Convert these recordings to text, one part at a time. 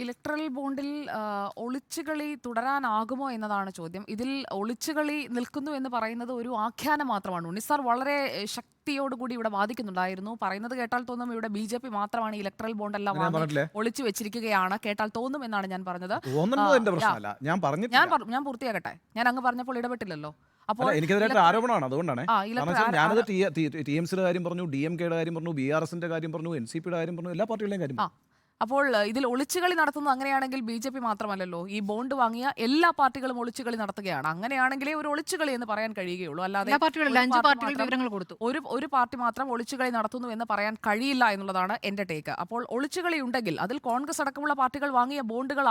Electoral ബോണ്ടിൽ ഒളിച്ചുകളി തുടരാനാകുമോ എന്നതാണ് ചോദ്യം. ഇതിൽ ഒളിച്ചുകളി നിൽക്കുന്നു എന്ന് പറയുന്നത് ഒരു ആഖ്യാനം മാത്രമാണ്. ഉണ്ണിസാർ വളരെ ശക്തിയോടുകൂടി ഇവിടെ വാദിക്കുന്നുണ്ടായിരുന്നു. പറയുന്നത് കേട്ടാൽ തോന്നും ഇവിടെ ബി.ജെ.പി. മാത്രമാണ് ഇലക്ട്രൽ ബോണ്ടെല്ലാം ഞാൻ വാങ്ങി പറഞ്ഞില്ലേ? ഒളിച്ചു വെച്ചിരിക്കുകയാണ്. കേട്ടാൽ തോന്നും എന്നാണ് ഞാൻ പറഞ്ഞത്. തോന്നുന്നത് എന്റെ പ്രശ്നമല്ല. ഞാൻ പറഞ്ഞിട്ടില്ല. ഞാൻ പൂർത്തിയാക്കട്ടെ. ഞാൻ അങ്ങ് പറഞ്ഞപ്പോൾ ഇടപെട്ടില്ലല്ലോ. അപ്പോൾ അല്ല, എനിക്കെതിരായിട്ട് ആരോപണമാണ്. അതുകൊണ്ടാണ്. ഇലക്ട്രൽ ഞാനത് ടി.എം.സിയുടെ കാര്യം പറഞ്ഞു, DMK-യുടെ കാര്യം പറഞ്ഞു, BRS-ന്റെ കാര്യം പറഞ്ഞു, NCP-യുടെ കാര്യം പറഞ്ഞു, എല്ലാ പാർട്ടികളുടെയും കാര്യം പറഞ്ഞു. അപ്പോൾ ഇതിൽ ഒളിച്ചുകളി നടത്തുന്നത് അങ്ങനെയാണെങ്കിൽ ബി.ജെ.പി. മാത്രമല്ലല്ലോ. ഈ ബോണ്ട് വാങ്ങിയ എല്ലാ പാർട്ടികളും ഒളിച്ചുകളി നടത്തുകയാണ്. അങ്ങനെയാണെങ്കിലേ ഒരു ഒളിച്ചുകളി എന്ന് പറയാൻ കഴിയുകയുള്ളൂ. അല്ലാതെ ഒരു പാർട്ടി മാത്രം ഒളിച്ചുകളി നടത്തുന്നു എന്ന് പറയാൻ കഴിയില്ല എന്നുള്ളതാണ് എന്റെ ടേക്ക്. അപ്പോൾ ഒളിച്ചുകളി ഉണ്ടെങ്കിൽ അതിൽ കോൺഗ്രസ് അടക്കമുള്ള പാർട്ടികൾ വാങ്ങിയ ബോണ്ടുകൾ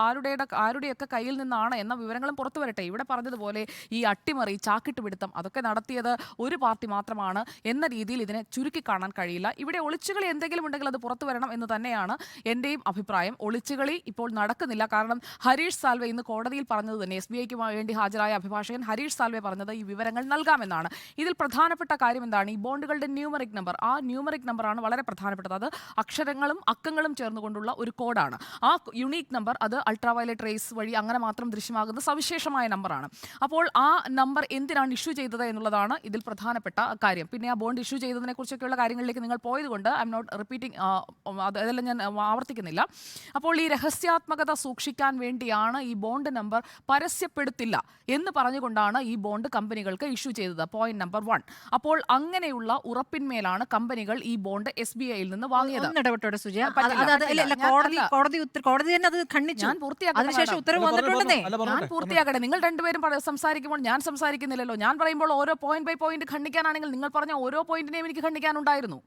ആരുടെയൊക്കെ കയ്യിൽ നിന്നാണ് എന്ന വിവരങ്ങളും പുറത്തു വരട്ടെ. ഇവിടെ പറഞ്ഞതുപോലെ ഈ അട്ടിമറി, ചാക്കിട്ട് പിടുത്തം അതൊക്കെ നടത്തിയത് ഒരു പാർട്ടി മാത്രമാണ് എന്ന രീതിയിൽ ഇതിനെ ചുരുക്കി കാണാൻ കഴിയില്ല. ഇവിടെ ഒളിച്ചുകളി എന്തെങ്കിലും ഉണ്ടെങ്കിൽ അത് പുറത്തു വരണം എന്ന് തന്നെയാണ് എന്റെയും അഭിപ്രായം. ഒളിച്ചുകളി ഇപ്പോൾ നടക്കുന്നില്ല. കാരണം ഹരീഷ് സാൽവെ ഇന്ന് കോടതിയിൽ പറഞ്ഞത് തന്നെ, SBIക്ക് വേണ്ടി ഹാജരായ അഭിഭാഷകൻ ഹരീഷ് സാൽവെ പറഞ്ഞത് ഈ വിവരങ്ങൾ നൽകാമെന്നാണ്. ഇതിൽ പ്രധാനപ്പെട്ട കാര്യം എന്താണ്? ഈ ബോണ്ടുകളുടെ ന്യൂമറിക് നമ്പർ. ആ ന്യൂമറിക് നമ്പറാണ് വളരെ പ്രധാനപ്പെട്ടത്. അത് അക്ഷരങ്ങളും അക്കങ്ങളും ചേർന്നുകൊണ്ടുള്ള ഒരു കോഡാണ്. ആ യുണീക്ക് നമ്പർ അത് അൾട്രാവയലറ്റ് റേസ് വഴി അങ്ങനെ മാത്രം ദൃശ്യമാകുന്ന സവിശേഷമായ നമ്പറാണ്. അപ്പോൾ ആ നമ്പർ എന്തിനാണ് ഇഷ്യൂ ചെയ്തത് എന്നുള്ളതാണ് ഇതിൽ പ്രധാനപ്പെട്ട കാര്യം. പിന്നെ ആ ബോണ്ട് ഇഷ്യൂ ചെയ്തതിനെ കുറിച്ചൊക്കെയുള്ള കാര്യങ്ങളിലേക്ക് നിങ്ങൾ പോയതുകൊണ്ട് ഐ എം നോട്ട് റിപ്പീറ്റിംഗ്, അതെല്ലാം ഞാൻ ആവർത്തിക്കുന്നില്ല. അപ്പോൾ ഈ രഹസ്യാത്മകത സൂക്ഷിക്കാൻ വേണ്ടിയാണ് ഈ ബോണ്ട് നമ്പർ പരസ്യപ്പെടുത്തില്ല എന്ന് പറഞ്ഞുകൊണ്ടാണ് ഈ ബോണ്ട് കമ്പനികൾക്ക് ഇഷ്യൂ ചെയ്തത്. Point number 1. അപ്പോൾ അങ്ങനെയുള്ള ഉറപ്പിന്മേലാണ് കമ്പനികൾ ഈ ബോണ്ട് SBIയിൽ നിന്ന് വാങ്ങിയത്. ഞാൻ പൂർത്തിയാക്കട്ടെ. നിങ്ങൾ രണ്ടുപേരും സംസാരിക്കുമ്പോൾ ഞാൻ സംസാരിക്കുന്നില്ലല്ലോ. ഞാൻ പറയുമ്പോൾ ഓരോ പോയിന്റ് ബൈ പോയിന്റ് ഖണ്ഡിക്കാനാണെങ്കിൽ നിങ്ങൾ പറഞ്ഞ ഓരോ പോയിന്റിനെയും എനിക്ക് ഖണ്ഡിക്കാനുണ്ടായിരുന്നു.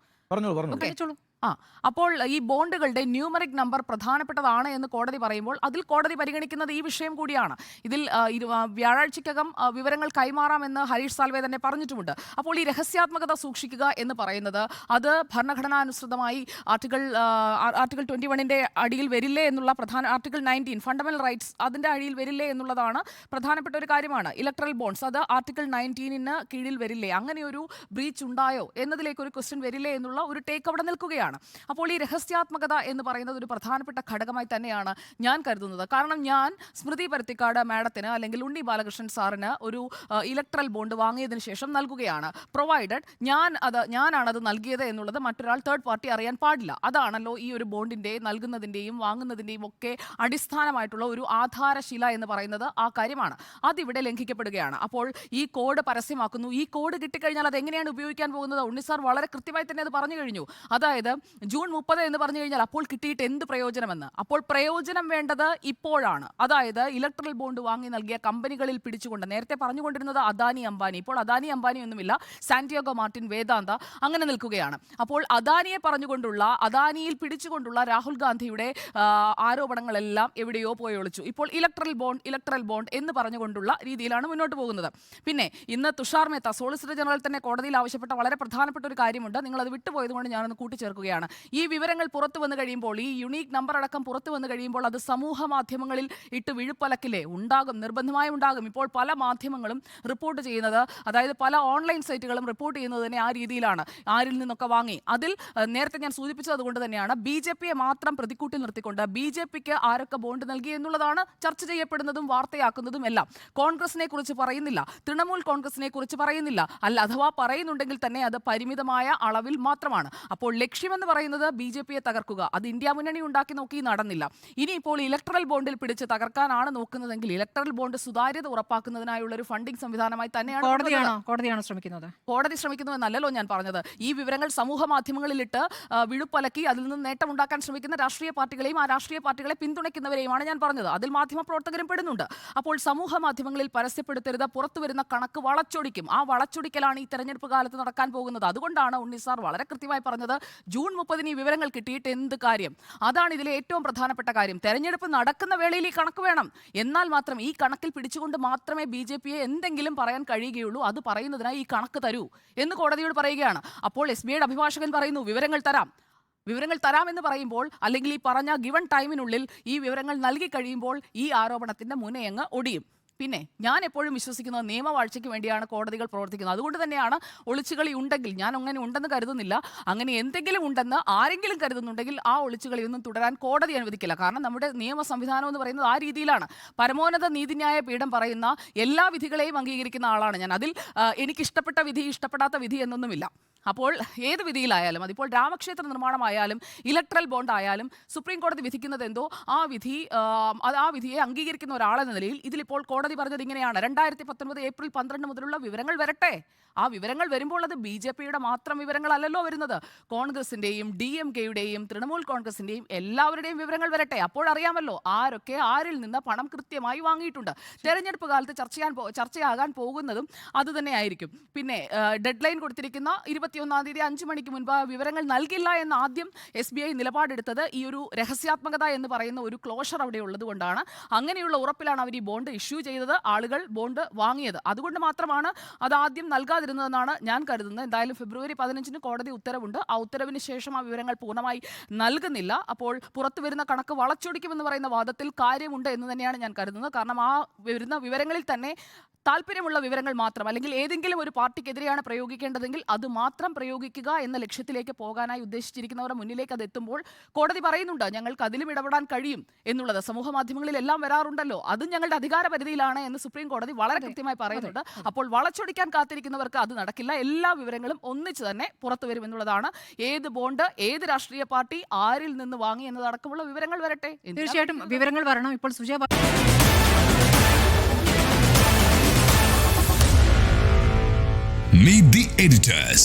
അപ്പോൾ ഈ ബോണ്ടുകളുടെ ന്യൂമറിക് നമ്പർ പ്രധാനപ്പെട്ടതാണ് എന്ന് കോടതി പറയുമ്പോൾ അതിൽ കോടതി പരിഗണിക്കുന്നത് ഈ വിഷയം കൂടിയാണ്. ഇതിൽ വ്യാഴാഴ്ചക്കകം വിവരങ്ങൾ കൈമാറാമെന്ന് ഹരീഷ് സാൽവെ തന്നെ പറഞ്ഞിട്ടുമുണ്ട്. അപ്പോൾ ഈ രഹസ്യാത്മകത സൂക്ഷിക്കുക എന്ന് പറയുന്നത് അത് ഭരണഘടനാനുസൃതമായി ആർട്ടിക്കിൾ 21-ന്റെ അടിയിൽ വരില്ലേ എന്നുള്ള ആർട്ടിക്കിൾ 19 ഫണ്ടമെന്റൽ റൈറ്റ്സ് അതിന്റെ അടിയിൽ വരില്ലേ എന്നുള്ളതാണ് പ്രധാനപ്പെട്ട ഒരു കാര്യമാണ്. ഇലക്ട്രൽ ബോണ്ട്സ് അത് ആർട്ടിക്കിൾ 19-ന് കീഴിൽ വരില്ലേ, അങ്ങനെ ഒരു ബ്രീച്ച് ഉണ്ടായോ എന്നതിലേക്ക് ഒരു ക്വസ്റ്റ്യൻ വരില്ലേ എന്നുള്ള ഒരു ടേക്ക് അവിടെ നിൽക്കുകയാണ്. അപ്പോൾ ഈ രഹസ്യാത്മകത എന്ന് പറയുന്നത് ഒരു പ്രധാനപ്പെട്ട ഘടകമായി തന്നെയാണ് ഞാൻ കരുതുന്നത്. കാരണം ഞാൻ സ്മൃതി പരുത്തിക്കാട് മാഡത്തിന് അല്ലെങ്കിൽ ഉണ്ണി ബാലകൃഷ്ണൻ സാറിന് ഒരു ഇലക്ട്രൽ ബോണ്ട് വാങ്ങിയതിനു ശേഷം നൽകുകയാണ്. പ്രൊവൈഡഡ് ഞാനാണത് നൽകിയത് എന്നുള്ളത് മറ്റൊരാൾ തേർഡ് പാർട്ടി അറിയാൻ പാടില്ല. അതാണല്ലോ ഈ ഒരു ബോണ്ടിന്റെ നൽകുന്നതിന്റെയും വാങ്ങുന്നതിന്റെയും ഒക്കെ അടിസ്ഥാനമായിട്ടുള്ള ഒരു ആധാരശില എന്ന് പറയുന്നത്. ആ കാര്യമാണ് അതിവിടെ ലംഘിക്കപ്പെടുകയാണ്. അപ്പോൾ ഈ കോഡ് പരസ്യമാക്കുന്നു. ഈ കോഡ് കിട്ടിക്കഴിഞ്ഞാൽ അത് എങ്ങനെയാണ് ഉപയോഗിക്കാൻ പോകുന്നത്? ഉണ്ണിസാർ വളരെ കൃത്യമായി തന്നെ അത് പറഞ്ഞു കഴിഞ്ഞു. അതായത് ജൂൺ 30 എന്ന് പറഞ്ഞു കഴിഞ്ഞാൽ അപ്പോൾ കിട്ടിയിട്ട് എന്ത് പ്രയോജനമെന്ന്. അപ്പോൾ പ്രയോജനം വേണ്ടത് ഇപ്പോഴാണ്. അതായത് ഇലക്ട്രൽ ബോണ്ട് വാങ്ങി നൽകിയ കമ്പനികളിൽ പിടിച്ചുകൊണ്ട്, നേരത്തെ പറഞ്ഞുകൊണ്ടിരുന്നത് അദാനി അംബാനി, ഇപ്പോൾ അദാനി അംബാനി ഒന്നുമില്ല, സാന്റിയാഗോ മാർട്ടിൻ, വേദാന്ത അങ്ങനെ നിൽക്കുകയാണ്. അപ്പോൾ അദാനിയെ പറഞ്ഞുകൊണ്ടുള്ള, അദാനിയിൽ പിടിച്ചുകൊണ്ടുള്ള രാഹുൽ ഗാന്ധിയുടെ ആരോപണങ്ങളെല്ലാം എവിടെയോ പോയി ഒളിച്ചു. ഇപ്പോൾ ഇലക്ട്രൽ ബോണ്ട് എന്ന് പറഞ്ഞുകൊണ്ടുള്ള രീതിയിലാണ് മുന്നോട്ട് പോകുന്നത്. പിന്നെ ഇന്ന് തുഷാർ മേത്ത സോളിസിറ്റർ ജനറൽ തന്നെ കോടതിയിൽ ആവശ്യപ്പെട്ട വളരെ പ്രധാനപ്പെട്ട ഒരു കാര്യമുണ്ട്. നിങ്ങളത് വിട്ടുപോയതുകൊണ്ട് ഞാനൊന്ന് കൂട്ടിച്ചേർക്കുകയാണ്. ഈ വിവരങ്ങൾ പുറത്തു വന്നു കഴിയുമ്പോൾ, ഈ യുണീക്ക് നമ്പർ അടക്കം പുറത്തു വന്നു കഴിയുമ്പോൾ അത് സമൂഹ മാധ്യമങ്ങളിൽ ഇട്ട് വിഴുപ്പലക്കില്ലേ? ഉണ്ടാകും, നിർബന്ധമായും ഉണ്ടാകും. ഇപ്പോൾ പല മാധ്യമങ്ങളും റിപ്പോർട്ട് ചെയ്യുന്നത്, അതായത് പല ഓൺലൈൻ സൈറ്റുകളും റിപ്പോർട്ട് ചെയ്യുന്നത് തന്നെ ആ രീതിയിലാണ്. ആരിൽ നിന്നൊക്കെ വാങ്ങി. അതിൽ നേരത്തെ ഞാൻ സൂചിപ്പിച്ചത് അതുകൊണ്ട് തന്നെയാണ് BJP-യെ മാത്രം പ്രതിക്കൂട്ടിൽ നിർത്തിക്കൊണ്ട് BJP-ക്ക് ആരൊക്കെ ബോണ്ട് നൽകി എന്നുള്ളതാണ് ചർച്ച ചെയ്യപ്പെടുന്നതും വാർത്തയാക്കുന്നതും എല്ലാം. കോൺഗ്രസിനെ കുറിച്ച് പറയുന്നില്ല, തൃണമൂൽ കോൺഗ്രസിനെ കുറിച്ച് പറയുന്നില്ല. അഥവാ പറയുന്നുണ്ടെങ്കിൽ തന്നെ അത് പരിമിതമായ അളവിൽ മാത്രമാണ്. അപ്പോൾ ലക്ഷ്യമെന്ന് പറയുന്നത് BJP-യെ തകർക്കുക. അത് ഇന്ത്യ മുന്നണി ഉണ്ടാക്കി നോക്കി നടന്നില്ല. ഇനിയിപ്പോൾ ഇലക്ട്രൽ ബോണ്ടിൽ പിടിച്ച് തകർക്കാനാണ് നോക്കുന്നതെങ്കിൽ ഇലക്ട്രൽ ബോണ്ട് സുതാര്യത ഉറപ്പാക്കുന്നതിനായുള്ള ഒരു ഫണ്ടിംഗ് സംവിധാനമായി തന്നെയാണ് കോടതി ശ്രമിക്കുന്നതെന്നല്ലോ ഞാൻ പറഞ്ഞത്. ഈ വിവരങ്ങൾ സമൂഹ മാധ്യമങ്ങളിലിട്ട് വിഴുപ്പലക്കി അതിൽ നിന്ന് നേട്ടമുണ്ടാക്കാൻ ശ്രമിക്കുന്ന രാഷ്ട്രീയ പാർട്ടികളെയും ആ രാഷ്ട്രീയ പാർട്ടികളെ പിന്തുണയ്ക്കുന്നവരെയുമാണ് ഞാൻ പറഞ്ഞത്. അതിൽ മാധ്യമപ്രവർത്തകരും പെടുന്നുണ്ട്. അപ്പോൾ സമൂഹ മാധ്യമങ്ങളിൽ പരസ്യപ്പെടുത്തരുത്, പുറത്തു വരുന്ന കണക്ക് വളച്ചൊടിക്കും. ആ വളച്ചൊടിക്കലാണ് ഈ തെരഞ്ഞെടുപ്പ് കാലത്ത് നടക്കാൻ പോകുന്നത്. അതുകൊണ്ടാണ് ഉണ്ണിസാർ വളരെ കൃത്യമായി പറഞ്ഞത് ജൂൺ 30 ഈ വിവരങ്ങൾ കിട്ടിയിട്ട് എന്ത് കാര്യം. അതാണ് ഇതിലെ ഏറ്റവും പ്രധാനപ്പെട്ട കാര്യം. തെരഞ്ഞെടുപ്പ് നടക്കുന്ന വേളയിൽ ഈ കണക്ക് വേണം. എന്നാൽ മാത്രം ഈ കണക്കിൽ പിടിച്ചുകൊണ്ട് മാത്രമേ BJP-യെ എന്തെങ്കിലും പറയാൻ കഴിയുകയുള്ളൂ. അത് പറയുന്നതിനായി ഈ കണക്ക് തരൂ എന്ന് കോടതിയോട് പറയുകയാണ്. അപ്പോൾ SBIയുടെ അഭിഭാഷകൻ പറയുന്നു വിവരങ്ങൾ തരാമെന്ന് പറയുമ്പോൾ, അല്ലെങ്കിൽ ഈ പറഞ്ഞ ഗിവൺ ടൈമിനുള്ളിൽ ഈ വിവരങ്ങൾ നൽകി കഴിയുമ്പോൾ ഈ ആരോപണത്തിന്റെ മുനയങ്ങ് ഒടിയും. പിന്നെ ഞാൻ എപ്പോഴും വിശ്വസിക്കുന്നത് നിയമവാഴ്ചയ്ക്ക് വേണ്ടിയാണ് കോടതികൾ പ്രവർത്തിക്കുന്നത്. അതുകൊണ്ട് തന്നെയാണ് ഒളിച്ചുകളി ഉണ്ടെങ്കിൽ, ഞാൻ അങ്ങനെ ഉണ്ടെന്ന് കരുതുന്നില്ല, അങ്ങനെ എന്തെങ്കിലും ഉണ്ടെന്ന് ആരെങ്കിലും കരുതുന്നുണ്ടെങ്കിൽ ആ ഒളിച്ചുകളിയൊന്നും തുടരാൻ കോടതി അനുവദിക്കില്ല. കാരണം നമ്മുടെ നിയമ സംവിധാനം എന്ന് പറയുന്നത് ആ രീതിയിലാണ്. പരമോന്നത നീതിന്യായ പീഠം പറയുന്ന എല്ലാ വിധികളെയും അംഗീകരിക്കുന്ന ആളാണ് ഞാൻ. അതിൽ എനിക്കിഷ്ടപ്പെട്ട വിധി ഇഷ്ടപ്പെടാത്ത വിധി എന്നൊന്നുമില്ല. അപ്പോൾ ഏത് വിധിയിലായാലും, അതിപ്പോൾ രാമക്ഷേത്ര നിർമ്മാണമായാലും ഇലക്ട്രൽ ബോണ്ട് ആയാലും സുപ്രീം കോടതി വിധിക്കുന്നത് എന്തോ ആ വിധിയെ അംഗീകരിക്കുന്ന ഒരാളെന്ന നിലയിൽ ഇതിലിപ്പോൾ കോടതി പറഞ്ഞത് ഇങ്ങനെയാണ്: 2019 ഏപ്രിൽ 12 മുതലുള്ള വിവരങ്ങൾ വരട്ടെ. ആ വിവരങ്ങൾ വരുമ്പോൾ അത് BJPയുടെ മാത്രം വിവരങ്ങളല്ലല്ലോ വരുന്നത്, കോൺഗ്രസിന്റെയും DMKയുടെയും തൃണമൂൽ കോൺഗ്രസിന്റെയും എല്ലാവരുടെയും വിവരങ്ങൾ വരട്ടെ. അപ്പോഴറിയാമല്ലോ ആരൊക്കെ ആരിൽ നിന്ന് പണം കൃത്യമായി വാങ്ങിയിട്ടുണ്ട്. തെരഞ്ഞെടുപ്പ് കാലത്ത് ചർച്ചയാകാൻ പോകുന്നതും അതുതന്നെയായിരിക്കും. പിന്നെ ഡെഡ് ലൈൻ കൊടുത്തിരിക്കുന്ന 21-ാം തീയതി 5 മണിക്ക് മുൻപ് വിവരങ്ങൾ നൽകില്ല എന്ന് ആദ്യം SBI നിലപാടെടുത്തത് ഈ ഒരു രഹസ്യാത്മകത എന്ന് പറയുന്ന ഒരു ക്ലോഷർ അവിടെ ഉള്ളത് കൊണ്ടാണ്. അങ്ങനെയുള്ള ഉറപ്പിലാണ് അവർ ഈ ബോണ്ട് ഇഷ്യൂ ചെയ്തത്, ആളുകൾ ബോണ്ട് വാങ്ങിയത്. അതുകൊണ്ട് മാത്രമാണ് അത് ആദ്യം നൽകാതിരുന്നതെന്നാണ് ഞാൻ കരുതുന്നത്. എന്തായാലും ഫെബ്രുവരി 15-ന് കോടതി ഉത്തരവുണ്ട്. ആ ഉത്തരവിന് ശേഷം ആ വിവരങ്ങൾ പൂർണ്ണമായി നൽകുന്നില്ല. അപ്പോൾ പുറത്തു വരുന്ന കണക്ക് വളച്ചൊടിക്കുമെന്ന് പറയുന്ന വാദത്തിൽ കാര്യമുണ്ട് എന്ന് തന്നെയാണ് ഞാൻ കരുതുന്നത്. കാരണം ആ വരുന്ന വിവരങ്ങളിൽ തന്നെ താല്പര്യമുള്ള വിവരങ്ങൾ മാത്രം, അല്ലെങ്കിൽ ഏതെങ്കിലും ഒരു പാർട്ടിക്കെതിരെയാണ് പ്രയോഗിക്കേണ്ടതെങ്കിൽ അത് മാത്രം പ്രയോഗിക്കുക എന്ന ലക്ഷ്യത്തിലേക്ക് പോകാനായി ഉദ്ദേശിച്ചിരിക്കുന്നവരുടെ മുന്നിലേക്ക് അത് എത്തുമ്പോൾ കോടതി പറയുന്നുണ്ട് ഞങ്ങൾക്ക് അതിലും ഇടപെടാൻ കഴിയും എന്നുള്ളത്. സമൂഹ മാധ്യമങ്ങളിലെല്ലാം വരാറുണ്ടല്ലോ, അതും ഞങ്ങളുടെ അധികാര പരിധിയിലാണ് എന്ന് സുപ്രീം കോടതി വളരെ കൃത്യമായി പറയുന്നുണ്ട്. അപ്പോൾ വളച്ചൊടിക്കാൻ കാത്തിരിക്കുന്നവർക്ക് അത് നടക്കില്ല. എല്ലാ വിവരങ്ങളും ഒന്നിച്ച് തന്നെ പുറത്തു വരും എന്നുള്ളതാണ്. ഏത് ബോണ്ട്, ഏത് രാഷ്ട്രീയ പാർട്ടി ആരിൽ നിന്ന് വാങ്ങി എന്നതടക്കമുള്ള വിവരങ്ങൾ വരട്ടെ. തീർച്ചയായിട്ടും വിവരങ്ങൾ വരണം. ഇപ്പോൾ സുജയ Meet the editors.